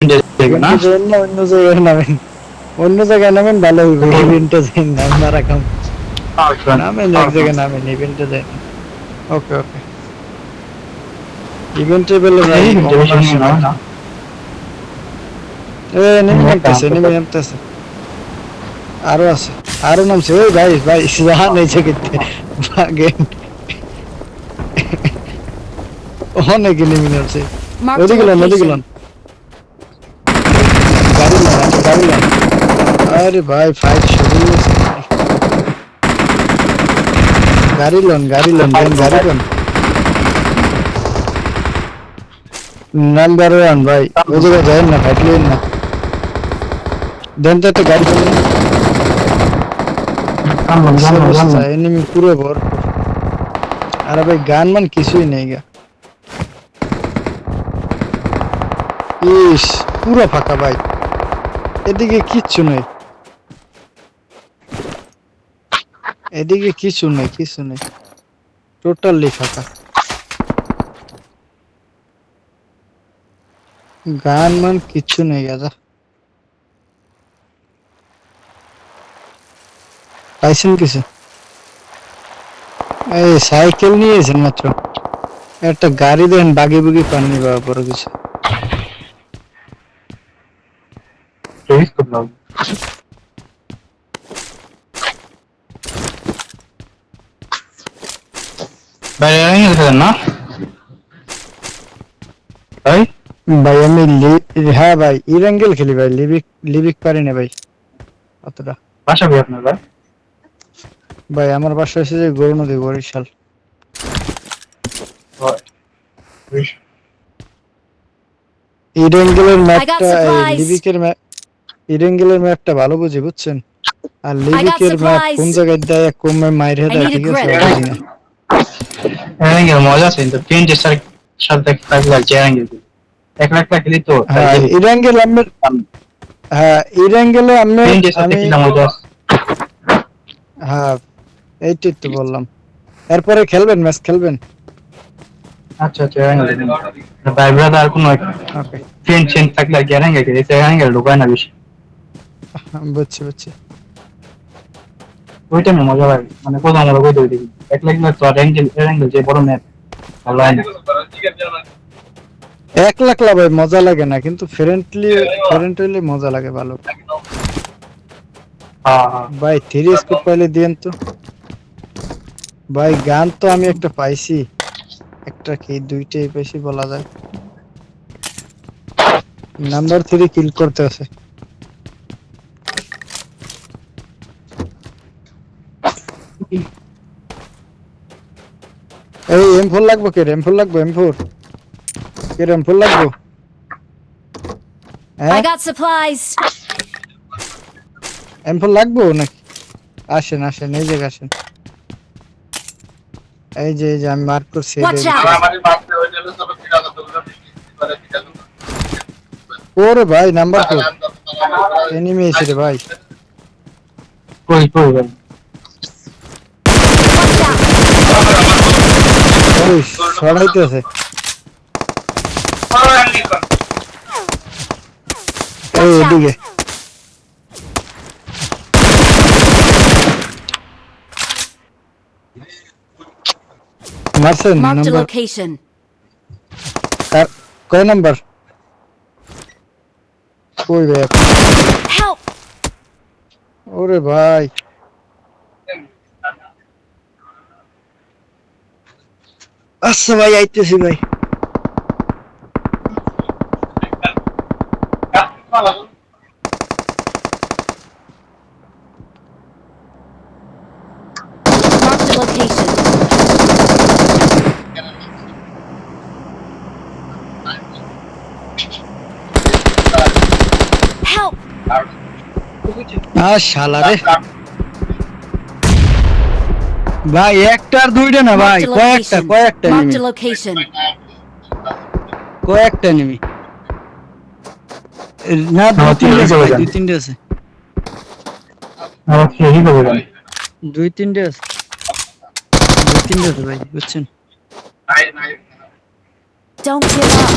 ইভেন্টে যাই না, অন্য জায়গায় নামেন, অন্য জায়গায় নামেন, ভালো হইবে। ইভেন্টে যাই না, মারা খাম। নামেন এক জায়গায়, নামেন, ইভেন্টে যাই না। ওকে ওকে, ইভেন্টে বেলে ভাই কমন আসে না। এনিমি নামতেছে, এনিমি নামতেছে, আরো আছে, আরো নামছে। ওই ভাই ভাই জাহান এই জায়গাতে ভাগেন, অনেক এনিমি নামছে। Marked a ওদিকে লন, ওদিকে লন, location. গাড়ি লন, একটা গাড়ি লন। আরে ভাই ফাইট শুরু হয়েছে। গাড়ি লন, গাড়ি লন, দেন গাড়ি লন। নাম্বার ওয়ান ভাই, ওই জায়গায় যাবেন না, ফাইট লিয়েন না। দেন তো একটা গাড়ি লন। অবস্থা, এনিমি পুরো ভরপুর। আরে ভাই গান মান কিছুই নেই গা। ইস, পুরো ফাঁকা ভাই, এদিকে কিচ্ছু নেই, এদিকে কিছু নেই, কিছু নেই, টোটালি ফাঁকা। গান মান কিচ্ছু নেই গাজা। পাইছেন কিছু? এই সাইকেল নিয়েছেন মাত্র, একটা গাড়ি দেন, বাগি বুগি পাননি বাবা, বড় কিছু। না ভাই, ভাই আমি হ্যাঁ ভাই ইরেঙ্গেল খেলি ভাই, লিবিক লিবিক পারি না ভাই অতটা। বাসা ভাই আপনার ভাই? ভাই আমার বাসা হচ্ছে যে গরু নদী, বরিশাল। ইরেঙ্গেলের I got ম্যাপটা, supplies. লিবিকের ম্যাপ, ইরেঙ্গেলের ম্যাপটা ভালো বুঝি, বুঝছেন? আর I got লিবিকের ম্যাপ কোন supplies. জায়গায় দেয়, কমে মাইরে I দেয়, need a ঠিক আছে, grip. বুঝি না। এরাঙ্গেল মজা আছে কিন্তু টেন্টের সাথে থাকলে আর এরাঙ্গেল একলা একলা খেলি তো তাই হ্যাঁ ইরেঙ্গেল আমি, হ্যাঁ ইরেঙ্গেলে আমি টেন্টের সাথে আমি খেলা মজা আছে। হ্যাঁ এইটাই তো বললাম। এরপরে খেলবেন, ম্যাচ খেলবেন? আচ্ছা আচ্ছা, এরাঙ্গেল ভাই ব্রাদার আর কোনো ওকে, ফ্রেন্ড চেঞ্জ থাকলে আর এরাঙ্গেল খেলি, এরাঙ্গেল ঢোকায় না বেশি। বুঝছি বুঝছি। ওইটা না মজা লাগে, মানে কোথাও আমরা কই দেখি একলা একলা তো আর এরাঙ্গেল যে বড় ম্যাপ ভালো হয় না। 1 লাখ ভাই মজা লাগে না, কিন্তু ফ্রেন্ডলি, ফ্রেন্ড হইলে মজা লাগে ভালো। হ্যাঁ হ্যাঁ, ভাই 3 স্কোপ পাইলে দিয়েন তো ভাই। গান তো আমি একটা পাইছি, একটা কি দুইটাই পাইছি বলা যায়। নাম্বার 3 কিল করতে আছে। এই M4 লাগবো, কে M4 লাগবো? M4 কে M4 লাগবো? I হ্যাঁ got supplies. M4 লাগবো নাকি? আসেন আসেন, এই জায়গায় আসেন, এই যে এই যে আমি মার্ক করছি। Watch out. ওরে ভাই নাম্বার 4 এনিমি এসে রে ভাই। কই কই ভাই? Watch out. ওই সরাইতেছে, এই Watch out. এদিকে। মারছেন Marked a নাম্বার location. কয় নাম্বার? কই ভাই আপনি? Help. ওরে ভাই, আচ্ছা ভাই আইতেছি ভাই। Marked a location. Help. শালা রে ভাই, একটা আর দুইটা না ভাই, Marked a কয়েকটা location. কয়েকটা Marked এনিমি, a location. কয়েকটা এনিমি। না দুই তিনটে আছে, আমার সেই হবে দুই তিনটে আছে, দুই তিনটে আছে ভাই, বুঝছেন? Don't give up.